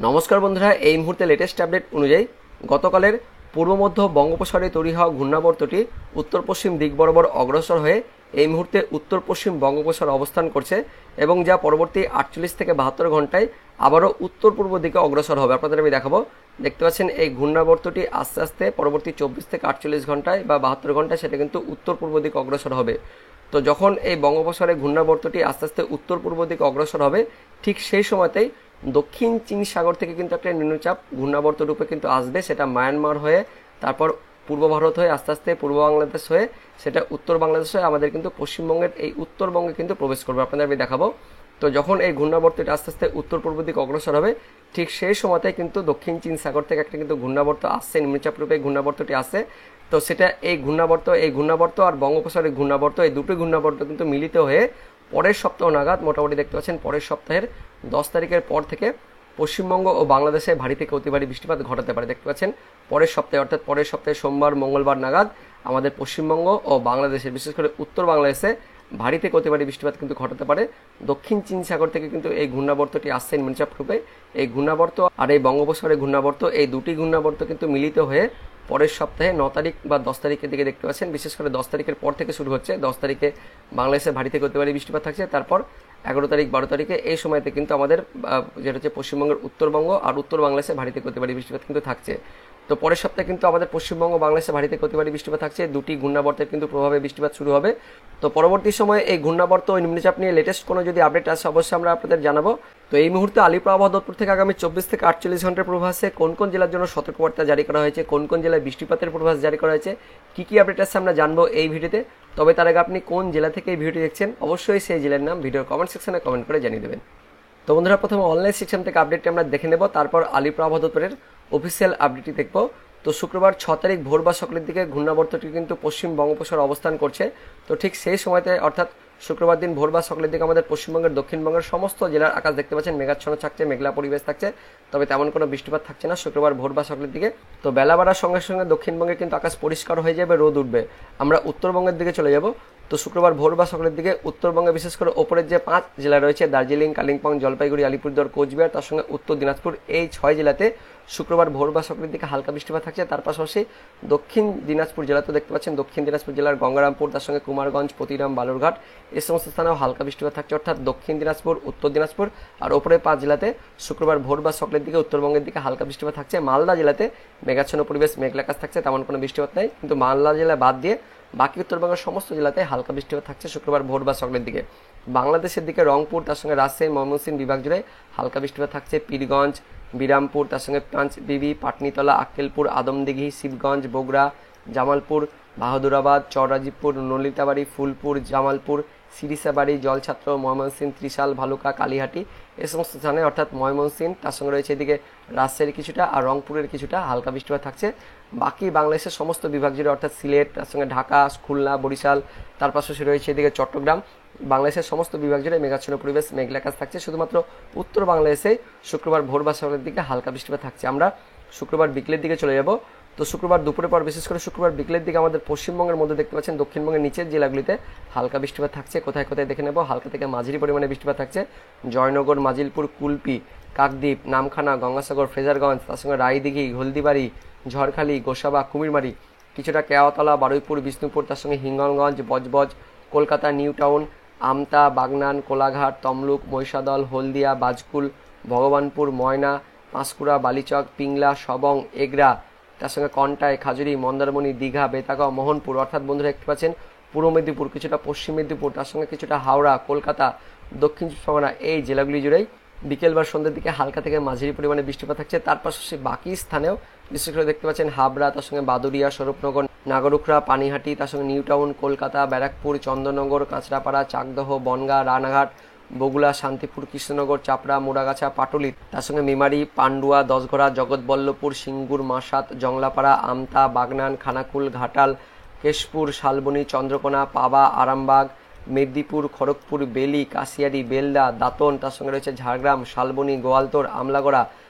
নমস্কার বন্ধুরা, এই মুহূর্তে লেটেস্ট আপডেট অনুযায়ী গতকালের পূর্ব মধ্য বঙ্গোপসাগরে তৈরি হওয়া ঘূর্ণাবর্তটি উত্তর পশ্চিম দিক বরাবর অগ্রসর হয়ে এই মুহূর্তে উত্তর পশ্চিম বঙ্গোপসাগরে অবস্থান করছে এবং যা পরবর্তী 48 থেকে 72 ঘন্টায় আবারও উত্তর পূর্ব দিকে অগ্রসর হবে। আপনাদের আমি দেখাবো, দেখতে পাচ্ছেন এই ঘূর্ণাবর্তটি আস্তে আস্তে পরবর্তী 24 থেকে 48 ঘন্টায় বা 72 ঘন্টায় সেটা কিন্তু উত্তর পূর্ব দিকে অগ্রসর হবে। তো যখন এই বঙ্গোপসাগরে ঘূর্ণাবর্তটি আস্তে আস্তে উত্তর পূর্ব দিকে অগ্রসর হবে, ঠিক সেই সময়তেই দক্ষিণ চীন সাগর থেকে কিন্তু একটা নিম্নচাপ ঘূর্ণাবর্ত রূপে কিন্তু আসবে। সেটা মায়ানমার হয়ে, তারপর পূর্ব ভারত হয়ে, আস্তে আস্তে পূর্ব বাংলাদেশ হয়ে, সেটা উত্তর বাংলাদেশ হয়ে আমাদের কিন্তু পশ্চিমবঙ্গের এই উত্তরবঙ্গে কিন্তু প্রবেশ করবে। আপনাদের আমি দেখাবো। তো যখন এই ঘূর্ণাবর্তটি আস্তে আস্তে উত্তর পূর্ব দিকে অগ্রসর হবে, ঠিক সেই সময়তে কিন্তু দক্ষিণ চীন সাগর থেকে একটা কিন্তু ঘূর্ণাবর্ত আসছে, নিম্নচাপ রূপে ঘূর্ণাবর্তটি আসছে। তো সেটা এই ঘূর্ণাবর্ত আর বঙ্গোপসাগরের ঘূর্ণাবর্ত, এই দুটো ঘূর্ণাবর্ত কিন্তু মিলিত হয়ে পরের সপ্তাহ নাগাদ, মোটামুটি দেখতে পাচ্ছেন পরের সপ্তাহের 10 তারিখের পর থেকে পশ্চিমবঙ্গ ও বাংলাদেশে ভারী থেকে অতি ভারী বৃষ্টিপাত ঘটাতে পারে। দেখতে পাচ্ছেন পরের সপ্তাহে, অর্থাৎ পরের সপ্তাহে সোমবার মঙ্গলবার নাগাদ আমাদের পশ্চিমবঙ্গ ও বাংলাদেশে, বিশেষ করে উত্তর বাংলাদেশে ভারী থেকে অতি ভারী বৃষ্টিপাত কিন্তু ঘটাতে পারে। দক্ষিণ চীন সাগর থেকে কিন্তু এই ঘূর্ণাবর্তটি আসছে নিম্নচাপ রূপে। এই ঘূর্ণাবর্ত আর এই বঙ্গোপসাগরের ঘূর্ণাবর্ত, এই দুটি ঘূর্ণাবর্ত কিন্তু মিলিত হয়ে পরের সপ্তাহে 9 তারিখ বা 10 তারিখের দিকে দেখতে পাচ্ছেন, বিশেষ করে 10 তারিখের পর থেকে শুরু হচ্ছে। 10 তারিখে বাংলাদেশে ভারী থেকে অতি ভারী বৃষ্টিপাত থাকছে, তারপর 11 তারিখ 12 তারিখে এই সময়তে কিন্তু আমাদের যেটা হচ্ছে পশ্চিমবঙ্গের উত্তরবঙ্গ আর উত্তর বাংলাদেশে ভারী থেকে অতি ভারী বৃষ্টিপাত কিন্তু থাকছে। তো পরের সপ্তাহে কিন্তু আমাদের পশ্চিমবঙ্গ বাংলাদেশে ভারী থেকে অতি ভারী বৃষ্টিপাত থাকছে, দুটি ঘূর্ণাবর্তের কিন্তু প্রভাবে বৃষ্টিপাত শুরু হবে। তো পরবর্তী সময়ে এই ঘূর্ণাবর্ত ও নিম্নচাপ নিয়ে লেটেস্ট কোনো যদি আপডেট আসে অবশ্যই আমরা আপনাদের জানাবো। তো এই মুহূর্তে আলিপুর আবহাওয়া দপ্তর থেকে আগামী 24 থেকে 48 ঘন্টার পূর্বাভাসে কোন কোন জেলার জন্য সতর্কবার্তা জারি করা হয়েছে, কোন কোন জেলায় বৃষ্টিপাতের পূর্বাভাস জারি করা হয়েছে, কি কি আপডেট আসছে আমরা জানবো এই ভিডিওতে। তবে তার আগে আপনি কোন জেলা থেকে এই ভিডিওটি দেখছেন অবশ্যই সেই জেলার নাম ভিডিওর কমেন্ট সেকশনে কমেন্ট করে জানিয়ে দেবেন। তো বন্ধুরা, প্রথমে অনলাইন সেকশন থেকে আপডেটটি আমরা দেখে নেব, তারপর আলিপুর আবহাওয়া দপ্তরের অফিসিয়াল আপডেটটি দেখব। তো শুক্রবার 6 তারিখ ভোর বা সকালের দিকে ঘূর্ণাবর্তটি কিন্তু পশ্চিম বঙ্গোপসাগরে অবস্থান করছে। তো ঠিক সেই সময়তে, অর্থাৎ শুক্রবার দিন ভোর বা সকালের দিকে আমাদের পশ্চিমবঙ্গের দক্ষিণবঙ্গের সমস্ত জেলার আকাশ দেখতে পাচ্ছেন মেঘাচ্ছন্ন থাকছে, মেঘলা পরিবেশ থাকছে, তবে তেমন কোনো বৃষ্টিপাত থাকছে না শুক্রবার ভোর বা সকালের দিকে। তো বেলা বাড়ার সঙ্গে সঙ্গে দক্ষিণবঙ্গে কিন্তু আকাশ পরিষ্কার হয়ে যাবে, রোদ উঠবে। আমরা উত্তরবঙ্গের দিকে চলে যাব। তো শুক্রবার ভোর বা সকালের দিকে উত্তরবঙ্গে বিশেষ করে ওপরের যে 5 জেলা রয়েছে, দার্জিলিং, কালিম্পং, জলপাইগুড়ি, আলিপুরদুয়ার, কোচবিহার, তার সঙ্গে উত্তর দিনাজপুর, এই 6 জেলাতে শুক্রবার ভোর বা সকালের দিকে হালকা বৃষ্টিপাত থাকছে। তার পাশাপাশি দক্ষিণ দিনাজপুর জেলাতে দেখতে পাচ্ছেন, দক্ষিণ দিনাজপুর জেলার গঙ্গারামপুর, তার সঙ্গে কুমারগঞ্জ, প্রতিরাম, বালুরঘাট, এই সমস্ত স্থানেও হালকা বৃষ্টিপাত থাকছে। অর্থাৎ দক্ষিণ দিনাজপুর, উত্তর দিনাজপুর আর ওপরে 5 জেলাতে শুক্রবার ভোর বা সকালের দিকে উত্তরবঙ্গের দিকে হালকা বৃষ্টিপাত থাকছে। মালদা জেলাতে মেঘাচ্ছন্ন পরিবেশ, মেঘলা আকাশ থাকছে, তেমন কোনো বৃষ্টিপাত নেই, কিন্তু মালদা জেলা বাদ দিয়ে বাকি উত্তরবঙ্গের সমস্ত জেলাতে হালকা বৃষ্টিপাত থাকছে শুক্রবার ভোর বা সকালের দিকে। বাংলাদেশের দিকে রংপুর, তার সঙ্গে রাজশাহী, ময়মনসিংহ বিভাগ জুড়ে হালকা বৃষ্টিপাত থাকছে। পীরগঞ্জ, বিরামপুর, তার সঙ্গে পাঁচবিবি, পাটনিতলা, আক্কেলপুর, আদমদিঘি, শিবগঞ্জ, বগুড়া, জামালপুর, বাহাদুরাবাদ, চররাজীবপুর, নলিতাবাড়ি, ফুলপুর, জামালপুর, সিরিসাবাড়ি, জলছাত্র, ময়মনসিংহ, ত্রিশাল, ভালুকা, কালীহাটি, এই সমস্ত স্থানে, অর্থাৎ ময়মনসিংহ, তার সঙ্গে রয়েছে এদিকে রাজশাহীর কিছুটা আর রংপুরের কিছুটা হালকা বৃষ্টিপাত থাকছে। বাকি বাংলাদেশের সমস্ত বিভাগ জুড়ে, অর্থাৎ সিলেট, তার সঙ্গে ঢাকা, খুলনা, বরিশাল, তার পাশাপাশি রয়েছে এদিকে চট্টগ্রাম, বাংলাদেশের সমস্ত বিভাগ জুড়ে মেঘাচ্ছন্ন পরিবেশ, মেঘলা আকাশ থাকছে। শুধুমাত্র উত্তর বাংলাদেশে শুক্রবার ভোর বা সকালের দিকে হালকা বৃষ্টিপাত থাকছে। আমরা শুক্রবার বিকেলের দিকে চলে যাব। তো শুক্রবার দুপুরের পর, বিশেষ করে শুক্রবার বিকেলের দিকে আমাদের পশ্চিমবঙ্গের মধ্যে দেখতে পাচ্ছেন দক্ষিণবঙ্গের নিচের জেলাগুলিতে হালকা বৃষ্টিপাত থাকছে। কোথায় কোথায় দেখে নেব। হালকা থেকে মাঝারি পরিমাণে বৃষ্টিপাত থাকছে জয়নগর, মাজিলপুর, কুলপি, কাকদ্বীপ, নামখানা, গঙ্গাসাগর, ফ্রেজারগঞ্জ, তার সঙ্গে রায়দিঘি, হলদিবাড়ি, ঝড়খালি, গোসাবা, কুমিরমারি, কিছুটা কেওয়াতলা, বারুইপুর, বিষ্ণুপুর, তার সঙ্গে হিঙ্গলগঞ্জ, বজবজ, কলকাতা নিউ টাউন, আমতা, বাগনান, কোলাঘাট, তমলুক, মহিষাদল, হলদিয়া, বাজকুল, ভগবানপুর, ময়না, পাঁশকুড়া, বালিচক, পিংলা, সবং, এগরা, তার সঙ্গে কন্টাই, খাজুরি, মন্দারমণি, দীঘা, বেতাগাঁও, মোহনপুর, অর্থাৎ বন্ধুরা দেখতে পাচ্ছেন পূর্ব মেদিনীপুর, কিছুটা পশ্চিম মেদিনীপুর, তার সঙ্গে কিছুটা হাওড়া, কলকাতা, দক্ষিণ চব্বিশ পরগনা, এই জেলাগুলি জুড়েই বিকেল বা সন্ধ্যের দিকে হালকা থেকে মাঝারি পরিমাণে বৃষ্টিপাত থাকছে। তার পাশাপাশি বাকি স্থানেও বিশেষ করে দেখতে পাচ্ছেন হাবড়া, তার সঙ্গে বাদুরিয়া, স্বরূপনগর, নাগরুখরা, পানিহাটি, তার সঙ্গে নিউ টাউন, কলকাতা, ব্যারাকপুর, চন্দননগর, কাঁচরাপাড়া, চাকদহ, বনগাঁ, রানাঘাট, বগুড়া, শান্তিপুর, কৃষ্ণনগর, চাপড়া, মোড়াগাছা, পাটুলি, তার সঙ্গে মেমারি, পান্ডুয়া, দশঘরা, জগৎবল্লভপুর, সিঙ্গুর, মাসাত, জংলাপাড়া, আমতা, বাগনান, খানাকুল, ঘাটাল, কেশপুর, শালবনী, চন্দ্রকোনা, পাবা, আরামবাগ, মেদিনীপুর, খড়গপুর, বেলি, কাশিয়ারি, বেলদা, দাঁতন, তার সঙ্গে রয়েছে ঝাড়গ্রাম, শালবনী, গোয়ালতোড়, আমলাগড়া,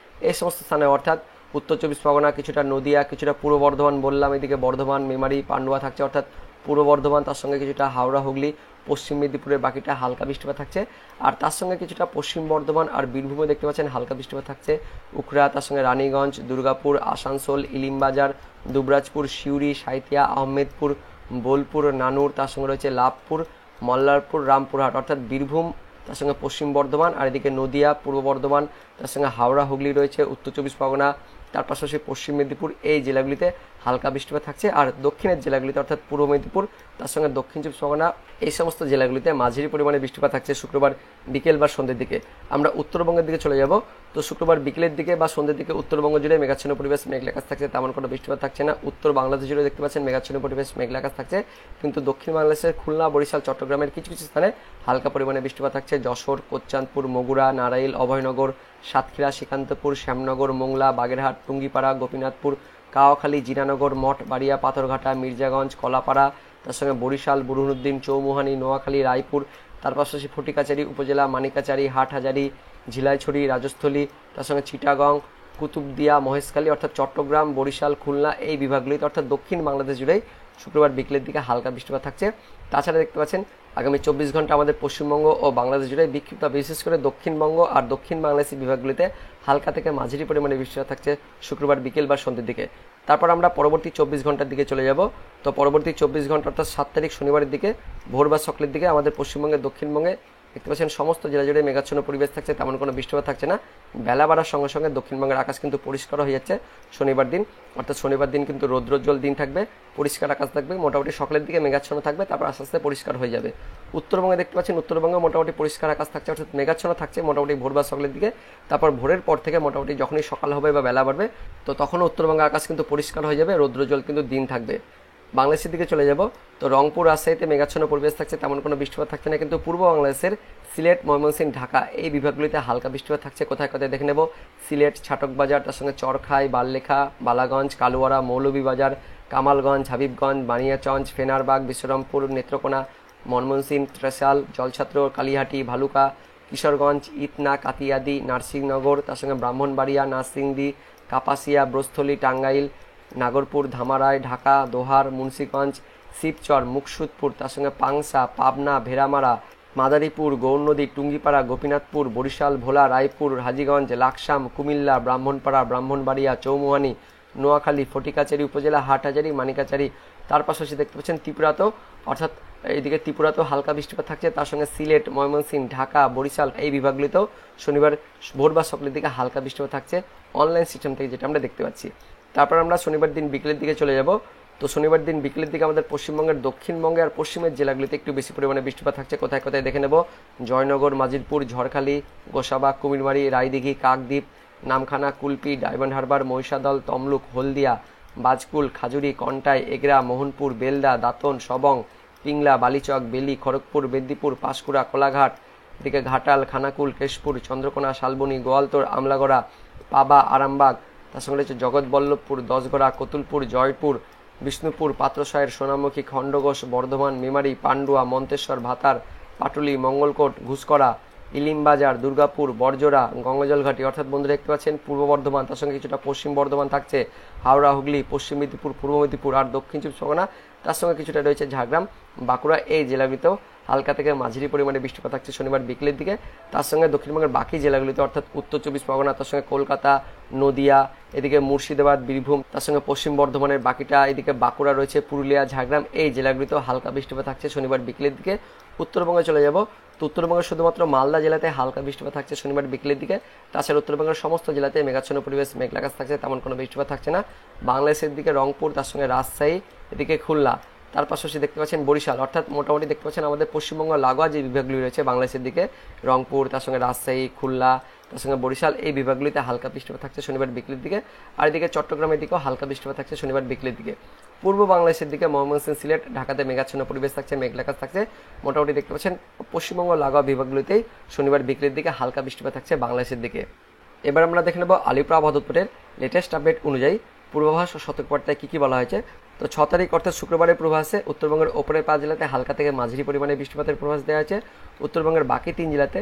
এই সমস্ত স্থানে, অর্থাৎ উত্তর চব্বিশ পরগনা, কিছুটা নদিয়া, কিছুটা পূর্ব বর্ধমান বললাম, এদিকে বর্ধমান, মেমারি, পান্ডুয়া থাকছে, অর্থাৎ পূর্ব বর্ধমান, তার সঙ্গে কিছুটা হাওড়া, হুগলি, পশ্চিম মেদিনীপুরের বাকিটা হালকা বৃষ্টিপাত থাকছে। আর তার সঙ্গে কিছুটা পশ্চিম বর্ধমান আর বীরভূমে দেখতে পাচ্ছেন হালকা বৃষ্টিপাত থাকছে। উখড়া, তার সঙ্গে রানীগঞ্জ, দুর্গাপুর, আসানসোল, ইলিমবাজার, দুবরাজপুর, সিউড়ি, সাঁইথিয়া, আহমেদপুর, বোলপুর, নানুর, তার সঙ্গে রয়েছে লাভপুর, মল্লারপুর, রামপুরহাট, অর্থাৎ বীরভূম, তার সঙ্গে পশ্চিম বর্ধমান, আর এদিকে নদিয়া, পূর্ব বর্ধমান, তার সঙ্গে হাওড়া, হুগলি রয়েছে, উত্তর চব্বিশ পরগনা, তার পাশাপাশি পশ্চিম মেদিনীপুর, এই জেলাগুলিতে হালকা বৃষ্টিপাত থাকছে। আর দক্ষিণের জেলাগুলিতে অর্থাৎ পূর্ব মেদিনীপুর, তার সঙ্গে দক্ষিণ চব্বিশ পরগনা, এই সমস্ত জেলাগুলিতে মাঝারি পরিমাণে বৃষ্টিপাত থাকছে শুক্রবার বিকেল বা সন্ধ্যের দিকে। আমরা উত্তরবঙ্গের দিকে চলে যাব। তো শুক্রবার বিকেলের দিকে বা সন্ধ্যের দিকে উত্তরবঙ্গ জুড়ে মেঘাচ্ছন্ন পরিবেশ, মেঘলা আকাশ থাকছে, তেমন কোনো বৃষ্টিপাত থাকছে না। উত্তর বাংলাদেশ জুড়ে দেখতে পাচ্ছেন মেঘাচ্ছন্ন পরিবেশ, মেঘলা আকাশ থাকছে, কিন্তু দক্ষিণ বাংলাদেশের খুলনা, বরিশাল, চট্টগ্রামের কিছু কিছু স্থানে হালকা পরিমাণে বৃষ্টিপাত থাকছে। যশোর, কোচ্চাঁদপুর, মগুরা, নারাইল, অভয়নগর, সাতক্ষীরা, শ্রীকান্তপুর, শ্যামনগর, মোংলা, বাগেরহাট, টুঙ্গিপাড়া, গোপীনাথপুর, কাওয়াখালী, জিনানগর, মঠ বাড়িয়া, পাথরঘাটা, মির্জাগঞ্জ, কলাপাড়া, তার সঙ্গে বরিশাল, বুরহানুদ্দিন, চৌমুহানি, নোয়াখালী, রায়পুর, তার পাশাপাশি ফটিকাচারী উপজেলা, মানিকাচারী, হাটহাজারী, ঝিলাইছড়ি, রাজস্থলী, তার সঙ্গে চিটাগং, কুতুবদিয়া, মহেশখালী, অর্থাৎ চট্টগ্রাম, বরিশাল, খুলনা, এই বিভাগগুলিতে অর্থাৎ দক্ষিণ বাংলাদেশ জুড়েই শুক্রবার বিকেলের দিকে হালকা বৃষ্টিপাত থাকছে। তাছাড়া দেখতে পাচ্ছেন আগামী 24 ঘন্টা আমাদের পশ্চিমবঙ্গ ও বাংলাদেশ জুড়ে বিক্ষিপ্ত, বিশেষ করে দক্ষিণবঙ্গ আর দক্ষিণ বাংলাদেশি বিভাগগুলিতে হালকা থেকে মাঝারি পরিমাণে বৃষ্টিপাত থাকছে শুক্রবার বিকেল বা সন্ধ্যের দিকে। তারপর আমরা পরবর্তী 24 ঘন্টার দিকে চলে যাব। তো পরবর্তী 24 ঘন্টা অর্থাৎ 7 তারিখ শনিবারের দিকে ভোর বা সকালের দিকে আমাদের পশ্চিমবঙ্গের দক্ষিণবঙ্গে দেখতে পাচ্ছেন সমস্ত জেলা জুড়ে মেঘাচ্ছন্ন পরিবেশ থাকছে, তেমন কোনো বৃষ্টিপাত থাকছে না। বেলা বাড়ার সঙ্গে সঙ্গে দক্ষিণবঙ্গের আকাশ কিন্তু পরিষ্কার হয়ে যাচ্ছে শনিবার দিন, অর্থাৎ শনিবার দিন কিন্তু রৌদ্রোজ্জ্বল দিন থাকবে, পরিষ্কার আকাশ থাকবে, মোটামুটি সকালের দিকে মেঘাচ্ছন্ন থাকবে, তারপর আস্তে আস্তে পরিষ্কার হয়ে যাবে। উত্তরবঙ্গে দেখতে পাচ্ছেন উত্তরবঙ্গে মোটামুটি পরিষ্কার আকাশ থাকছে, অর্থাৎ মেঘাচ্ছন্ন থাকছে মোটামুটি ভোর বা সকালের দিকে। তারপর ভোরের পর থেকে মোটামুটি যখনই সকাল হবে বা বেলা বাড়বে, তো তখনও উত্তরবঙ্গের আকাশ কিন্তু পরিষ্কার হয়ে যাবে, রৌদ্রোজ্জ্বল কিন্তু দিন থাকবে। বাংলাদেশের দিকে চলে যাব। তো রংপুর, রাজশাহীতে মেঘাচ্ছন্ন পরিবেশ থাকছে, তেমন কোনো বৃষ্টিপাত থাকছে না, কিন্তু পূর্ব বাংলাদেশের সিলেট, ময়মনসিংহ, ঢাকা, এই বিভাগগুলিতে হালকা বৃষ্টিপাত থাকছে। কোথায় কোথায় দেখে নেব। সিলেট, ছাটকবাজার, তার সঙ্গে চরখাই, বাল্লেখা, বালাগঞ্জ, কালুয়ারা, মৌলভীবাজার, কামালগঞ্জ, হাবিবগঞ্জ, বানিয়াচঞ্জ, ফেনারবাগ, বিশ্বরামপুর, নেত্রকোনা, ময়মনসিংহ, ত্রেসাল, জলছাত্র, কালীহাটি, ভালুকা, কিশোরগঞ্জ, ইতনা, কাতিয়াদি, নার্সিংনগর, তার সঙ্গে ব্রাহ্মণবাড়িয়া, নার্সিংদী, কাপাসিয়া, ব্রস্থলী, টাঙ্গাইল, নাগরপুর, ধামারাই, ঢাকা, দোহার, মুন্সিগঞ্জ, শিবচর, মুকসুদপুর, তার সঙ্গে পাংশা, পাবনা, ভেড়ামারা, মাদারীপুর, গৌরনদী, টুঙ্গিপাড়া, গোপীনাথপুর, বরিশাল, ভোলা, রায়পুর, হাজীগঞ্জ, লাকসাম, কুমিল্লা, ব্রাহ্মণপাড়া, ব্রাহ্মণবাড়িয়া, চৌমুহানি, নোয়াখালী, ফটিকাচারী উপজেলা, হাটহাজারী, মানিকাচারী, তার পাশাপাশি দেখতে পাচ্ছেন ত্রিপুরাতেও, অর্থাৎ এইদিকে ত্রিপুরাতেও হালকা বৃষ্টিপাত থাকছে। তার সঙ্গে সিলেট, ময়মনসিংহ, ঢাকা, বরিশাল, এই বিভাগগুলিতেও শনিবার ভোর বা সকালের দিকে হালকা বৃষ্টিপাত থাকছে অনলাইন সিস্টেম থেকে, যেটা আমরা দেখতে পাচ্ছি। তারপর আমরা শনিবার দিন বিকেলের দিকে চলে যাব। তো শনিবার দিন বিকেলের দিকে আমাদের পশ্চিমবঙ্গের দক্ষিণবঙ্গে আর পশ্চিমের জেলাগুলিতে একটু বেশি পরিমাণে বৃষ্টিপাত থাকছে। কোথায় কোথায় দেখে নেব। জয়নগর, মাজিলপুর, ঝড়খালি, গোসাবা, কুমিরমারি, রায়দিঘি, কাকদ্বীপ, নামখানা, কুলপি, ডায়মন্ড হারবার, মহিষাদল, তমলুক, হলদিয়া, বাজকুল, খাজুরি, কন্টাই, এগরা, মোহনপুর, বেলদা, দাঁতন, সবং, পিংলা, বালিচক, বেলি, খড়গপুর, বেদ্দিপুর, পাঁশকুড়া, কোলাঘাট, এদিকে ঘাটাল, খানাকুল, কেশপুর, চন্দ্রকোনা, শালবনী, গোয়ালতোড়, আমলাগড়া, পাবা, আরামবাগ, তার সঙ্গে রয়েছে জগৎবল্লভপুর, দশগড়া, কতুলপুর, জয়পুর, বিষ্ণুপুর, পাত্রসায়ের, সোনামুখী, খণ্ডঘোষ, বর্ধমান, মেমারি, পান্ডুয়া, মন্তেশ্বর, ভাতার, পাটুলি, মঙ্গলকোট, ঘুষকরা, ইলিমবাজার, দুর্গাপুর, বড়জোড়া, গঙ্গাজলঘাটি, অর্থাৎ বন্ধুরা দেখতে পাচ্ছেন পূর্ব বর্ধমান, তার সঙ্গে কিছুটা পশ্চিম বর্ধমান থাকছে, হাওড়া, হুগলি, পশ্চিম মেদিনীপুর, পূর্ব মেদিনীপুর আর দক্ষিণ চব্বিশ পরগনা, তার সঙ্গে কিছুটা রয়েছে ঝাড়গ্রাম, বাঁকুড়া, এই জেলাগুলিতেও হালকা থেকে মাঝারি পরিমাণে বৃষ্টিপাত থাকছে শনিবার বিকেলের দিকে। তার সঙ্গে দক্ষিণবঙ্গের বাকি জেলাগুলিতে অর্থাৎ উত্তর চব্বিশ পরগনা, তার সঙ্গে কলকাতা, নদিয়া, এদিকে মুর্শিদাবাদ, বীরভূম, তার সঙ্গে পশ্চিম বর্ধমানের বাকিটা, এদিকে বাঁকুড়া রয়েছে, পুরুলিয়া, ঝাড়গ্রাম, এই জেলাগুলিতেও হালকা বৃষ্টিপাত থাকছে শনিবার বিকেলের দিকে। উত্তরবঙ্গে চলে যাব। তো উত্তরবঙ্গের শুধুমাত্র মালদা জেলাতে হালকা বৃষ্টিপাত থাকছে শনিবার বিকেলের দিকে। তাছাড়া উত্তরবঙ্গের সমস্ত জেলাতে মেঘাচ্ছন্ন পরিবেশ, মেঘলা আকাশ থাকছে, তেমন কোনো বৃষ্টিপাত থাকছে না। বাংলাদেশের দিকে রংপুর, তার সঙ্গে রাজশাহী, এদিকে খুলনা, তার পাশাপাশি দেখতে পাচ্ছেন বরিশাল, অর্থাৎ মোটামুটি দেখতে পাচ্ছেন আমাদের পশ্চিমবঙ্গ লাগোয়া যে বিভাগগুলি রয়েছে বাংলাদেশের দিকে, রংপুর, তার সঙ্গে রাজশাহী, খুলনা, তার সঙ্গে বরিশাল, এই বিভাগগুলিতে হালকা বৃষ্টিপাত থাকছে শনিবার বিকেলের দিকে। আর এদিকে চট্টগ্রামের দিকেও হালকা বৃষ্টিপাত থাকছে শনিবার বিকেলের দিকে। পূর্ব বাংলাদেশের দিকে ময়মনসিংহ, সিলেট, ঢাকাতে মেঘাচ্ছন্ন পরিবেশ থাকছে, মেঘলা আকাশ থাকছে, মোটামুটি দেখতে পাচ্ছেন পশ্চিমবঙ্গ লাগোয়া বিভাগগুলিতেই শনিবার বিকেলের দিকে হালকা বৃষ্টিপাত থাকছে বাংলাদেশের দিকে। এবার আমরা দেখে নেব আলিপুর আবহাওয়া দপ্তরের লেটেস্ট আপডেট অনুযায়ী পূর্বাভাস ও সতর্কবার্তায় কী কী বলা হয়েছে। তো 6 তারিখ অর্থাৎ শুক্রবারের পূর্বাভাসে উত্তরবঙ্গের ওপরের 5 জেলাতে হালকা থেকে মাঝারি পরিমাণে বৃষ্টিপাতের পূর্বাভাস দেওয়া হয়েছে। উত্তরবঙ্গের বাকি 3 জেলাতে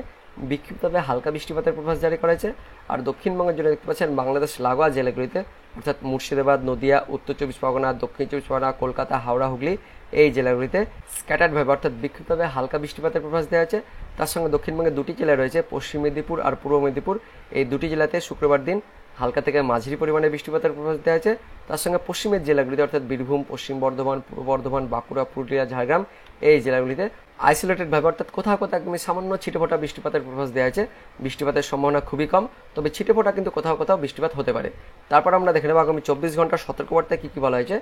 বিক্ষিপ্তভাবে হালকা বৃষ্টিপাতের পূর্বাভাস জারি করা হয়েছে। আর দক্ষিণবঙ্গের জন্য দেখতে পাচ্ছেন বাংলাদেশ লাগোয়া জেলাগুলিতে অর্থাৎ মুর্শিদাবাদ, নদিয়া, উত্তর চব্বিশ পরগনা, দক্ষিণ চব্বিশ পরগনা, কলকাতা, হাওড়া, হুগলি এই জেলাগুলিতে স্ক্যাটার্ডভাবে অর্থাৎ বিক্ষিপ্তভাবে হালকা বৃষ্টিপাতের পূর্বাভাস দেওয়া আছে। তার সঙ্গে দক্ষিণবঙ্গে দুটি জেলা রয়েছে, পশ্চিম মেদিনীপুর আর পূর্ব মেদিনীপুর। এই দুটি জেলাতে শুক্রবার দিন হালকা থেকে মাঝারি পরিমাণে বৃষ্টিপাতের পূর্বাভাস দেওয়া আছে। তার সঙ্গে পশ্চিমের জেলাগুলিতে অর্থাৎ বীরভূম, পশ্চিম বর্ধমান, পূর্ব বর্ধমান, বাঁকুড়া, পুরুলিয়া, ঝাড়গ্রাম এই জেলাগুলিতে আইসোলেটেডভাবে অর্থাৎ কোথাও কোথাও একদমই সামান্য ছিটেফোঁটা বৃষ্টিপাতের পূর্বাভাস দেওয়া আছে। বৃষ্টিপাতের সম্ভাবনা খুবই কম, তবে ছিটেফোঁটা কিন্তু কোথাও কোথাও বৃষ্টিপাত হতে পারে। তারপর আমরা দেখে নেব আগামী 24 ঘন্টার সতর্কবার্তায় কী কী বলা হয়েছে।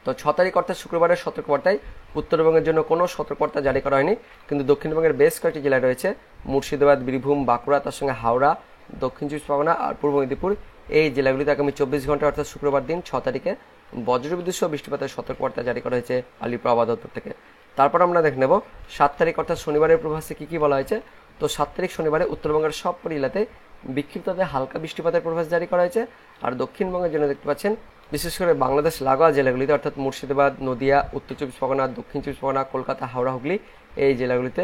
তো 6 তারিখ অর্থাৎ শুক্রবারের সতর্কবার্তায় উত্তরবঙ্গের জন্য কোনো সতর্কবার্তা জারি করা হয়নি, কিন্তু দক্ষিণবঙ্গের বেশ কয়েকটি জেলায় রয়েছে মুর্শিদাবাদ, বীরভূম, বাঁকুড়া, তার সঙ্গে হাওড়া, দক্ষিণ চব্বিশ পরগনা আর পূর্ব মেদিনীপুর এই জেলাগুলিতে আগামী 24 ঘন্টা অর্থাৎ শুক্রবার দিন 6 তারিখে বজ্রবিদ্যুৎ সহ বৃষ্টিপাতের সতর্কবার্তা জারি করা হয়েছে আলিপুর আবহাওয়া দপ্তর থেকে। তারপর আমরা দেখে নেব 7 তারিখ অর্থাৎ শনিবারের পূর্বাভাসে কী কী বলা হয়েছে। তো 7 তারিখ শনিবারে উত্তরবঙ্গের সব জেলাতে বিক্ষিপ্তভাবে হালকা বৃষ্টিপাতের পূর্বাভাস জারি করা হয়েছে। আর দক্ষিণবঙ্গের জন্য দেখতে পাচ্ছেন বিশেষ করে বাংলাদেশ লাগোয়া জেলাগুলিতে অর্থাৎ মুর্শিদাবাদ, নদিয়া, উত্তর চব্বিশ পরগনা, দক্ষিণ চব্বিশ পরগনা, কলকাতা, হাওড়া, হুগলি এই জেলাগুলিতে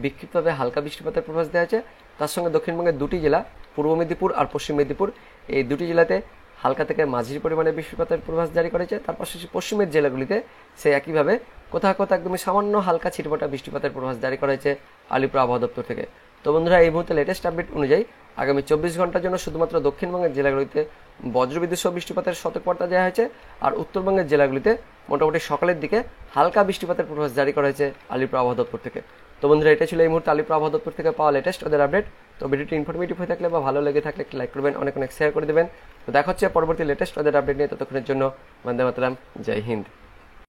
বিক্ষিপ্তভাবে হালকা বৃষ্টিপাতের পূর্বাভাস দেওয়া আছে। তার সঙ্গে দক্ষিণবঙ্গের দুটি জেলা পূর্ব মেদিনীপুর আর পশ্চিম মেদিনীপুর এই দুটি জেলাতে হালকা থেকে মাঝারি পরিমাণে বৃষ্টিপাতের পূর্বাভাস জারি করেছে। তার পাশাপাশি পশ্চিমের জেলাগুলিতে সে একইভাবে কোথাও কোথাও একদমই সামান্য হালকা ছিটফোঁটা বৃষ্টিপাতের পূর্বাভাস জারি করা হয়েছে আলিপুর আবহাওয়া দপ্তর থেকে। তো বন্ধুরা, এই মুহূর্তে লেটেস্ট আপডেট অনুযায়ী আগামী 24 ঘন্টার জন্য শুধুমাত্র দক্ষিণবঙ্গের জেলাগুলিতে বজ্রবিদ্যুৎ সহ বৃষ্টিপাতের সতর্কবার্তা দেওয়া হয়েছে, আর উত্তরবঙ্গের জেলাগুলিতে মোটামুটি সকালের দিকে হালকা বৃষ্টিপাতের পূর্বাভাস জারি করা হয়েছে আলিপুর আবহাওয়া দপ্তর থেকে। তো বন্ধুরা, এটা ছিল এই মুহূর্তে আলিপুর আবহাওয়া দপ্তর থেকে পাওয়া লেটেস্ট ওদের আপডেট। তো ভিডিওটি ইনফরমেটিভ হয়ে থাকলে বা ভালো লেগে থাকলে একটি লাইক করবেন, অনেক অনেক শেয়ার করে দেবেন। তো দেখা হচ্ছে পরবর্তী লেটেস্ট ওদের আপডেট নিয়ে। ততক্ষণের জন্য বন্দে মাতরম, জয় হিন্দ।